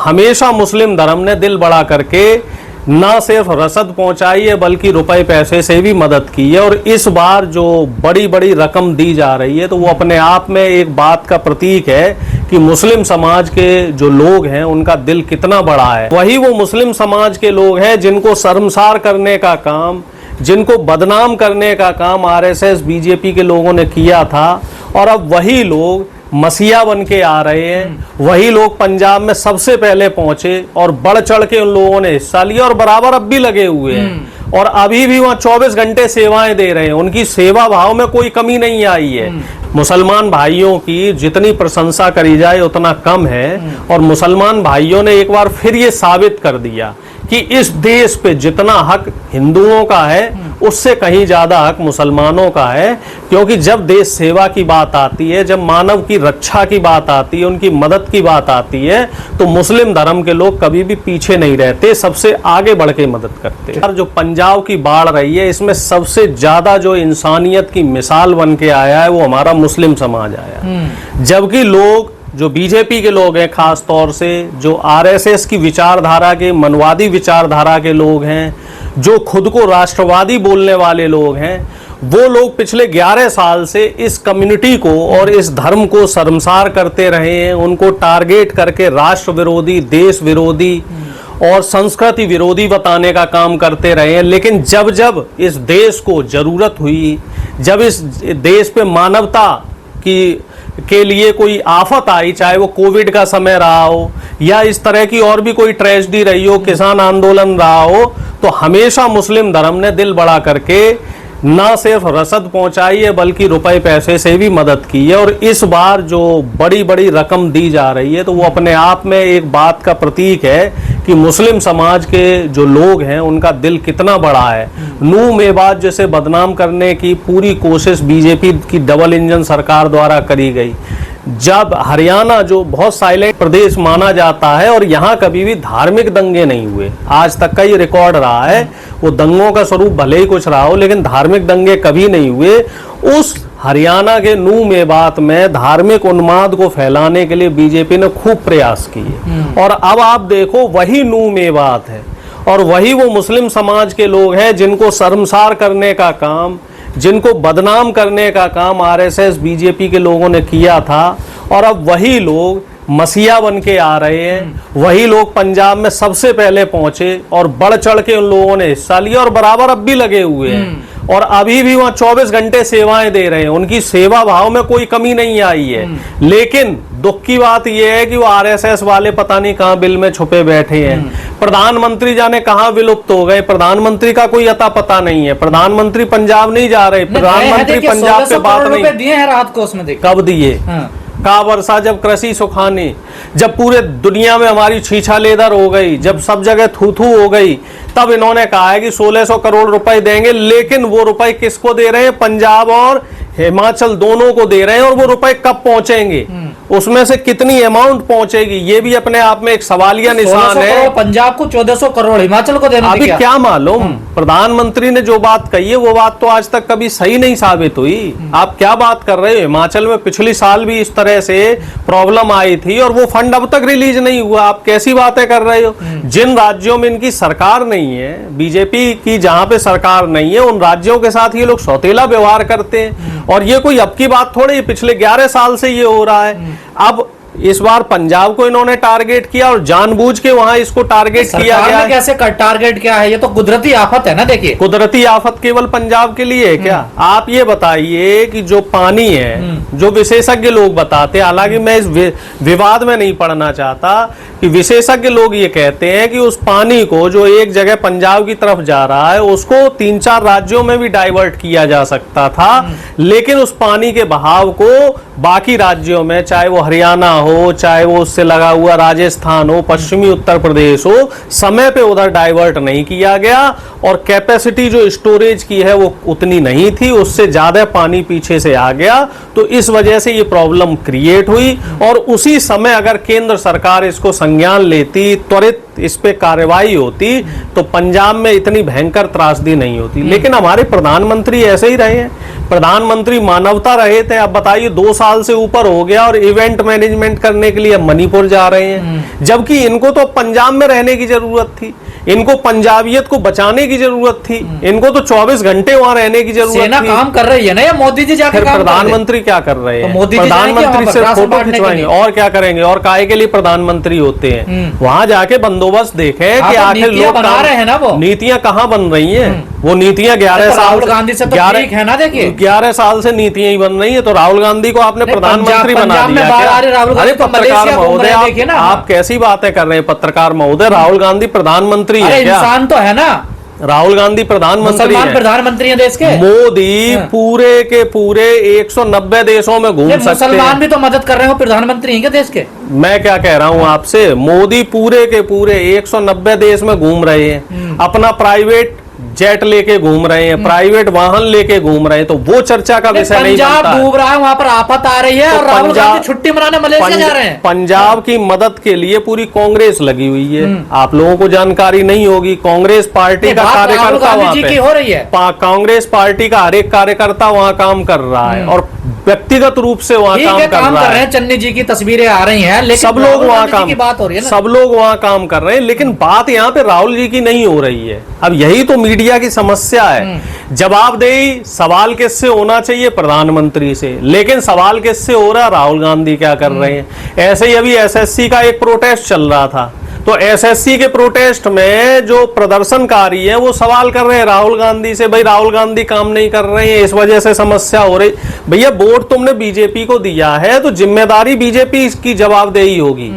हमेशा मुस्लिम धर्म ने दिल बड़ा करके ना सिर्फ रसद पहुंचाई है बल्कि रुपए पैसे से भी मदद की है। और इस बार जो बड़ी बड़ी रकम दी जा रही है तो वो अपने आप में एक बात का प्रतीक है कि मुस्लिम समाज के जो लोग हैं उनका दिल कितना बड़ा है। वही वो मुस्लिम समाज के लोग हैं जिनको शर्मसार करने का काम, जिनको बदनाम करने का काम आरएसएस बीजेपी के लोगों ने किया था, और अब वही लोग मसीहा बन के आ रहे हैं। वही लोग पंजाब में सबसे पहले पहुंचे और बढ़ चढ़ के उन लोगों ने हिस्सा लिया और बराबर अब भी लगे हुए हैं और अभी भी वहां 24 घंटे सेवाएं दे रहे हैं। उनकी सेवा भाव में कोई कमी नहीं आई है। मुसलमान भाइयों की जितनी प्रशंसा करी जाए उतना कम है। और मुसलमान भाइयों ने एक बार फिर ये साबित कर दिया कि इस देश पे जितना हक हिंदुओं का है उससे कहीं ज्यादा हक मुसलमानों का है। क्योंकि जब देश सेवा की बात आती है, जब मानव की रक्षा की बात आती है, उनकी मदद की बात आती है, तो मुस्लिम धर्म के लोग कभी भी पीछे नहीं रहते, सबसे आगे बढ़ के मदद करते हैं। जो पंजाब की बाढ़ रही है इसमें सबसे ज्यादा जो इंसानियत की मिसाल बन के आया है वो हमारा मुस्लिम समाज आया। जबकि लोग जो बीजेपी के लोग हैं, खास तौर से जो आरएसएस की विचारधारा के, मनवादी विचारधारा के लोग हैं, जो खुद को राष्ट्रवादी बोलने वाले लोग हैं, वो लोग पिछले 11 साल से इस कम्युनिटी को और इस धर्म को शर्मसार करते रहे हैं। उनको टारगेट करके राष्ट्र विरोधी, देश विरोधी और संस्कृति विरोधी बताने का काम करते रहे हैं। लेकिन जब जब इस देश को जरूरत हुई, जब इस देश पे मानवता के लिए कोई आफत आई, चाहे वो कोविड का समय रहा हो या इस तरह की और भी कोई ट्रेजेडी रही हो, किसान आंदोलन रहा हो, तो हमेशा मुस्लिम धर्म ने दिल बड़ा करके ना सिर्फ रसद पहुंचाई है बल्कि रुपए पैसे से भी मदद की है। और इस बार जो बड़ी बड़ी रकम दी जा रही है तो वो अपने आप में एक बात का प्रतीक है कि मुस्लिम समाज के जो लोग हैं उनका दिल कितना बड़ा है। नूह मेवात जैसे बदनाम करने की पूरी कोशिश बीजेपी की डबल इंजन सरकार द्वारा करी गई। जब हरियाणा जो बहुत साइलेंट प्रदेश माना जाता है और यहाँ कभी भी धार्मिक दंगे नहीं हुए, आज तक का ये रिकॉर्ड रहा है, वो दंगों का स्वरूप भले ही कुछ रहा हो लेकिन धार्मिक दंगे कभी नहीं हुए। उस हरियाणा के नूह मेवात में धार्मिक उन्माद को फैलाने के लिए बीजेपी ने खूब प्रयास किए। और अब आप देखो वही नूह मेवात है और वही वो मुस्लिम समाज के लोग हैं जिनको शर्मसार करने का काम, जिनको बदनाम करने का काम आरएसएस बीजेपी के लोगों ने किया था। और अब वही लोग मसीहा बन के आ रहे हैं। वही लोग पंजाब में सबसे पहले पहुंचे और बढ़ चढ़ के उन लोगों ने हिस्सा लिया और बराबर अब भी लगे हुए हैं और अभी भी वहां 24 घंटे सेवाएं दे रहे हैं। उनकी सेवा भाव में कोई कमी नहीं आई है। लेकिन दुख की बात यह है कि वो आरएसएस वाले पता नहीं कहां बिल में छुपे बैठे हैं। प्रधानमंत्री जाने कहां विलुप्त हो गए, प्रधानमंत्री का कोई अता पता नहीं है। प्रधानमंत्री पंजाब नहीं जा रहे, प्रधानमंत्री पंजाब पे बात नहीं दिए हैं रात को, उसमें कब दिए का वर्षा, जब कृषि सुखानी, जब पूरे दुनिया में हमारी छीछा लेदर हो गई, जब सब जगह थू थू हो गई, तब इन्होंने कहा है कि 1600 करोड़ रुपए देंगे। लेकिन वो रुपए किसको दे रहे हैं? पंजाब और हिमाचल दोनों को दे रहे हैं। और वो रुपए कब पहुंचेंगे, उसमें से कितनी अमाउंट पहुंचेगी, ये भी अपने आप में एक सवालिया निशान है। पंजाब को 1400 करोड़, हिमाचल को देना अभी क्या मालूम, प्रधानमंत्री ने जो बात कही है वो बात तो आज तक कभी सही नहीं साबित हुई। आप क्या बात कर रहे हो? हिमाचल में पिछली साल भी इस तरह से प्रॉब्लम आई थी और वो फंड अब तक रिलीज नहीं हुआ। आप कैसी बातें कर रहे हो? जिन राज्यों में इनकी सरकार नहीं है, बीजेपी की जहां पे सरकार नहीं है, उन राज्यों के साथ ये लोग सौतेला व्यवहार करते हैं। और ये कोई अब की बात थोड़ी, पिछले 11 साल से ये हो रहा है। अब इस बार पंजाब को इन्होंने टारगेट किया और जानबूझ के वहां इसको टारगेट किया गया। कैसे टारगेट क्या है? ये तो कुदरती आफत है ना। देखिए, कुदरती आफत केवल पंजाब के लिए है क्या? आप ये बताइए कि जो पानी है, जो विशेषज्ञ लोग बताते हैं, हालांकि मैं इस विवाद में नहीं पड़ना चाहता, कि विशेषज्ञ लोग ये कहते हैं कि उस पानी को जो एक जगह पंजाब की तरफ जा रहा है उसको 3-4 राज्यों में भी डाइवर्ट किया जा सकता था। लेकिन उस पानी के बहाव को बाकी राज्यों में, चाहे वो हरियाणा हो, चाहे वो उससे लगा हुआ राजस्थान हो, पश्चिमी उत्तर प्रदेश हो, समय पे उधर डाइवर्ट नहीं किया गया। और कैपेसिटी जो स्टोरेज की है वो उतनी नहीं थी, उससे ज्यादा पानी पीछे से आ गया। तो इस वजह से ये प्रॉब्लम क्रिएट हुई। और उसी समय अगर केंद्र सरकार इसको संज्ञान लेती, त्वरित इस पे कार्रवाई होती, तो पंजाब में इतनी भयंकर त्रासदी नहीं होती। लेकिन हमारे प्रधानमंत्री ऐसे ही रहे हैं। प्रधानमंत्री मानवता रहे थे, अब बताइए 2 साल से ऊपर हो गया और इवेंट मैनेजमेंट करने के लिए मणिपुर जा रहे हैं, जबकि इनको तो पंजाब में रहने की जरूरत थी, इनको पंजाबियत को बचाने की जरूरत थी, इनको तो 24 घंटे वहां रहने की जरूरत सेना थी। काम कर रही है ना, या मोदी जी जाके फिर काम कर रहे हैं? प्रधानमंत्री क्या कर रहे तो हैं? मोदी जी जाएंगे प्रधानमंत्री वहां से पर राशन फोटो बांटने के खिंचवाएंगे लिए। और क्या करेंगे? और काहे के लिए प्रधानमंत्री होते हैं? वहां जाके बंदोबस्त देखें कि तो आखिर नीतियां लोग बना रहे हैं ना वो। नीतियां कहाँ बन रही हैं? वो नीतियां 11 तो साल राहुल गांधी से तो ठीक है ना, देखिए 11 साल से नीतियां ही बन रही है, तो राहुल गांधी को आपने नहीं, प्रधानमंत्री बना पंजाब में दिया बाहर क्या? आ रहे राहुल गांधी अरे तो पत्रकार मलेशिया घूम महोदय, रहे हैं, देखिए ना। आप कैसी बातें कर रहे हैं पत्रकार महोदय? राहुल गांधी प्रधानमंत्री अरे है क्या? इंसान तो है ना, राहुल गांधी प्रधानमंत्री मुसलमान है। प्रधानमंत्री है देश के। मोदी हाँ। पूरे के पूरे 190 देशों में घूम ये सकते मुसलमान हैं। भी तो मदद कर रहे हो, प्रधानमंत्री हैं क्या देश के? मैं क्या कह रहा हूं आपसे, मोदी पूरे के पूरे 190 देश में घूम रहे हैं, अपना प्राइवेट जेट लेके घूम रहे हैं, प्राइवेट वाहन लेके घूम रहे हैं, तो वो चर्चा का विषय नहीं पंजाब बनता है। डूब रहा है, वहां पर आफत आ रही है, तो और राहुल पंजाब- गांधी छुट्टी मनाने मलेशिया जा रहे हैं। पंजाब की मदद के लिए पूरी कांग्रेस लगी हुई है। आप लोगों को जानकारी नहीं होगी, कांग्रेस पार्टी ये का बात राहुल कार्यकर्ता गांधी वहां जी पे की हो रही है। कांग्रेस पार्टी का हर एक कार्यकर्ता वहां काम कर रहा है और व्यक्तिगत रूप से वहां ठीक काम है, कर काम रहा कर रहे है। हैं, चन्नी जी की तस्वीरें आ रही हैं, लेकिन सब लोग राहुल वहां गांधी जी काम की बात हो रही है ना। सब लोग वहां काम कर रहे हैं, लेकिन बात यहाँ पे राहुल जी की नहीं हो रही है। अब यही तो मीडिया की समस्या है। जवाबदेही सवाल किससे होना चाहिए? प्रधानमंत्री से, लेकिन सवाल किससे हो रहा है? राहुल गांधी क्या कर रहे हैं? ऐसे ही अभी एसएससी का एक प्रोटेस्ट चल रहा था, तो एसएससी के प्रोटेस्ट में जो प्रदर्शनकारी है वो सवाल कर रहे हैं राहुल गांधी से, भाई राहुल गांधी काम नहीं कर रहे हैं, इस वजह से समस्या हो रही। भैया वोट तुमने बीजेपी को दिया है, तो जिम्मेदारी बीजेपी की जवाबदेही होगी,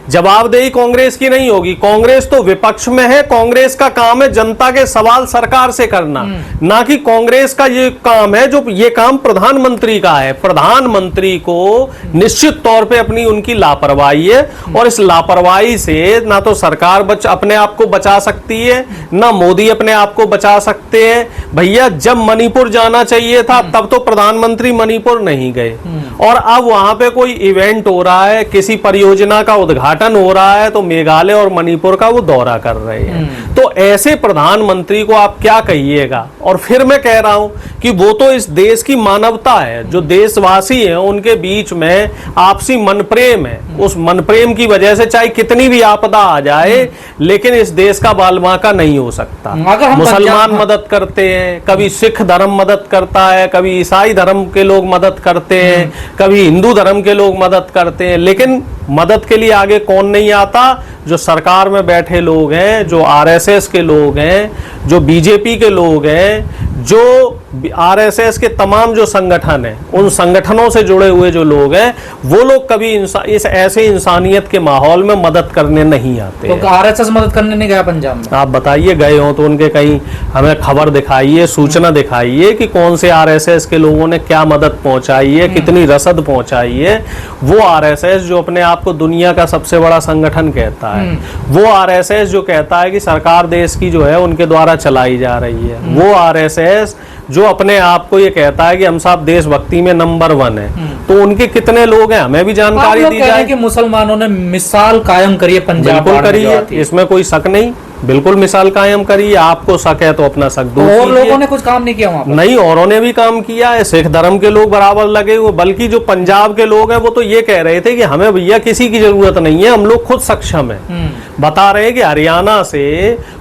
जवाबदेही कांग्रेस की नहीं होगी। कांग्रेस तो विपक्ष में है, कांग्रेस का काम है जनता के सवाल सरकार से करना, ना कि कांग्रेस का ये काम है, जो ये काम प्रधानमंत्री का है। प्रधानमंत्री को निश्चित तौर पे अपनी उनकी लापरवाही है, और इस लापरवाही से ना तो सरकार अपने आप को बचा सकती है, ना मोदी अपने आप को बचा सकते हैं। भैया जब मणिपुर जाना चाहिए था तब तो प्रधानमंत्री मणिपुर नहीं गए, और अब वहां पे कोई इवेंट हो रहा है, किसी परियोजना का उद्घाटन हो रहा है, तो मेघालय और मणिपुर का वो दौरा कर रहे हैं। तो ऐसे प्रधानमंत्री को आप क्या कहिएगा? और फिर मैं कह रहा हूं कि वो तो इस देश की मानवता है, जो देशवासी हैं उनके बीच में आपसी मन प्रेम है, उस मन प्रेम की वजह से चाहे कितनी भी आपदा आ जाए, लेकिन इस देश का बालबांका नहीं हो सकता। अगर हम मुसलमान मदद करते हैं, कभी सिख धर्म मदद करता है, कभी ईसाई धर्म के लोग मदद करते हैं, कभी हिंदू धर्म के लोग मदद करते हैं, लेकिन मदद के लिए आगे कौन नहीं आता? जो सरकार में बैठे लोग हैं, जो आरएसएस के लोग हैं, जो बीजेपी के लोग हैं, जो आरएसएस के तमाम जो संगठन हैं, उन संगठनों से जुड़े हुए जो लोग हैं, वो लोग कभी इस ऐसे इंसानियत के माहौल में मदद करने नहीं आते हैं। तो आरएसएस मदद करने नहीं गया पंजाब में? आप बताइए, गए हो तो उनके कहीं हमें खबर दिखाइए, सूचना दिखाइए कि कौन से आरएसएस के लोगों ने क्या मदद पहुंचाई है, कितनी रसद पहुंचाई है। वो आरएसएस जो अपने आप को दुनिया का सबसे बड़ा संगठन कहता है, वो आरएसएस जो कहता है कि सरकार देश की जो है उनके द्वारा चलाई जा रही है, वो आरएसएस जो अपने आप को ये कहता है कि हम सब देशभक्ति में नंबर 1 है, तो उनके कितने लोग हैं हमें भी जानकारी दी जाए। कि मुसलमानों ने मिसाल कायम करी है पंजाब, बिल्कुल करी है, इसमें कोई शक नहीं, बिल्कुल मिसाल कायम करी है। आपको शक है तो अपना शक दूर और कीजिए। लोगों ने कुछ काम नहीं किया वहां पर? नहीं, औरों ने भी काम किया है, सिख धर्म के लोग बराबर लगे हुए, बल्कि जो पंजाब के लोग हैं वो तो ये कह रहे थे कि हमें भैया किसी की जरूरत नहीं है, हम लोग खुद सक्षम है। बता रहे हैं कि हरियाणा से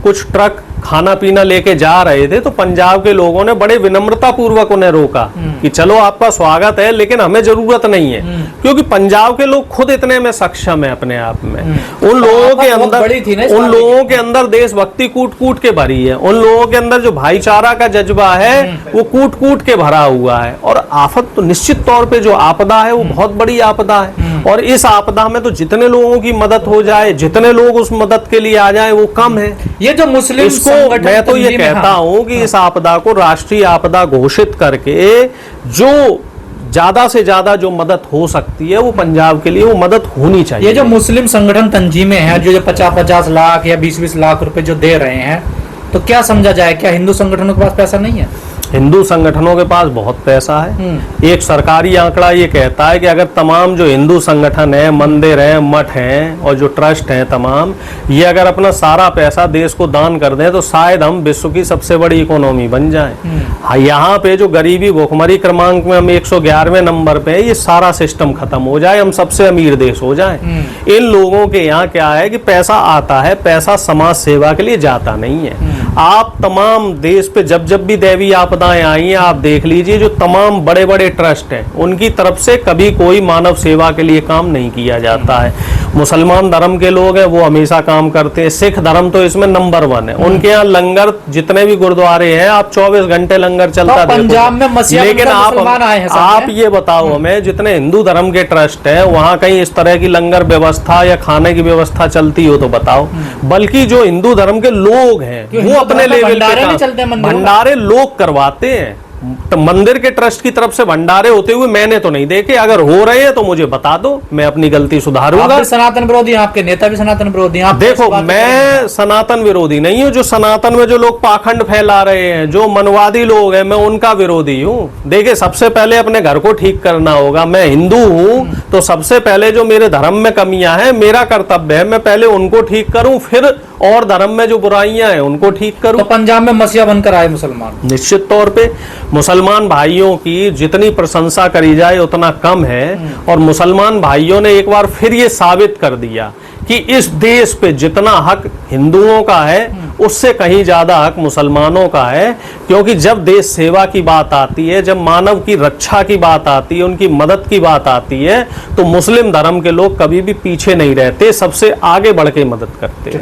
कुछ ट्रक खाना पीना लेके जा रहे थे, तो पंजाब के लोगों ने बड़े विनम्रता पूर्वक उन्हें रोका कि चलो आपका स्वागत है, लेकिन हमें जरूरत नहीं है, क्योंकि पंजाब के लोग खुद इतने में सक्षम है अपने आप में। उन लोगों के अंदर देशभक्ति कूट कूट के भरी है, उन लोगों के अंदर जो भाईचारा का जज्बा है वो कूट कूट के भरा हुआ है। और आफत तो निश्चित तौर पे जो आपदा है वो बहुत बड़ी आपदा है, और इस आपदा में तो जितने लोगों की मदद हो जाए, जितने लोग उस मदद के लिए आ जाए, वो कम है। ये जो मुस्लिम इसको मैं तो ये कहता हूं कि इस आपदा को राष्ट्रीय आपदा घोषित करके जो ज्यादा से ज्यादा जो मदद हो सकती है वो पंजाब के लिए वो मदद होनी चाहिए। ये जो मुस्लिम संगठन तंजीमें हैं जो 50-50 लाख या 20-20 लाख रुपए जो दे रहे हैं, तो क्या समझा जाए, क्या हिंदू संगठनों के पास पैसा नहीं है? हिंदू संगठनों के पास बहुत पैसा है। एक सरकारी आंकड़ा ये कहता है कि अगर तमाम जो हिंदू संगठन है, मंदिर हैं, मठ हैं और जो ट्रस्ट हैं तमाम, ये अगर अपना सारा पैसा देश को दान कर दें तो शायद हम विश्व की सबसे बड़ी इकोनॉमी बन जाएं। हाँ, यहाँ पे जो गरीबी भुखमरी क्रमांक में हम 111वें नंबर पे है, ये सारा सिस्टम खत्म हो जाए, हम सबसे अमीर देश हो जाएं। इन लोगों के यहाँ क्या है कि पैसा आता है, पैसा समाज सेवा के लिए जाता नहीं है। आप तमाम देश पे जब जब भी दैवीय आपदाएं आई हैं, आप देख लीजिए जो तमाम बड़े बड़े ट्रस्ट हैं उनकी तरफ से कभी कोई मानव सेवा के लिए काम नहीं किया जाता है। मुसलमान धर्म के लोग हैं वो हमेशा काम करते हैं, सिख धर्म तो इसमें नंबर 1 है। उनके यहाँ लंगर, जितने भी गुरुद्वारे हैं, आप 24 घंटे लंगर चलता तो पंजाब में मसीहा लेकिन मुसलमान आए हैं आप ये बताओ हमें, जितने हिंदू धर्म के ट्रस्ट है वहाँ कहीं इस तरह की लंगर व्यवस्था या खाने की व्यवस्था चलती हो तो बताओ। बल्कि जो हिंदू धर्म के लोग हैं वो अपने लेवल पे भंडारे लोग करवाते हैं। तो मंदिर के ट्रस्ट की तरफ से भंडारे होते हुए मैंने तो नहीं देखे। अगर हो रहे हैं तो मुझे बता दो, मैं अपनी गलती सुधारूंगा। आप भी सनातन विरोधी, आपके नेता भी सनातन विरोधी हैं। देखो, मैं सनातन विरोधी नहीं हूँ। जो सनातन में जो लोग पाखंड फैला रहे हैं, जो मनवादी लोग हैं, मैं उनका विरोधी हूँ। देखिए, सबसे पहले अपने घर को ठीक करना होगा। मैं हिंदू हूँ तो सबसे पहले जो मेरे धर्म में कमियां हैं, मेरा कर्तव्य है मैं पहले उनको ठीक करूं, फिर और धर्म में जो बुराइयां हैं उनको ठीक करूं। तो पंजाब में मसीहा बनकर आए मुसलमान। निश्चित तौर पे मुसलमान भाइयों की जितनी प्रशंसा करी जाए उतना कम है। और मुसलमान भाइयों ने एक बार फिर ये साबित कर दिया कि इस देश पे जितना हक हिंदुओं का है उससे कहीं ज्यादा हक मुसलमानों का है। क्योंकि जब देश सेवा की बात आती है, जब मानव की रक्षा की बात आती है, उनकी मदद की बात आती है, तो मुस्लिम धर्म के लोग कभी भी पीछे नहीं रहते, सबसे आगे बढ़ के मदद करते हैं।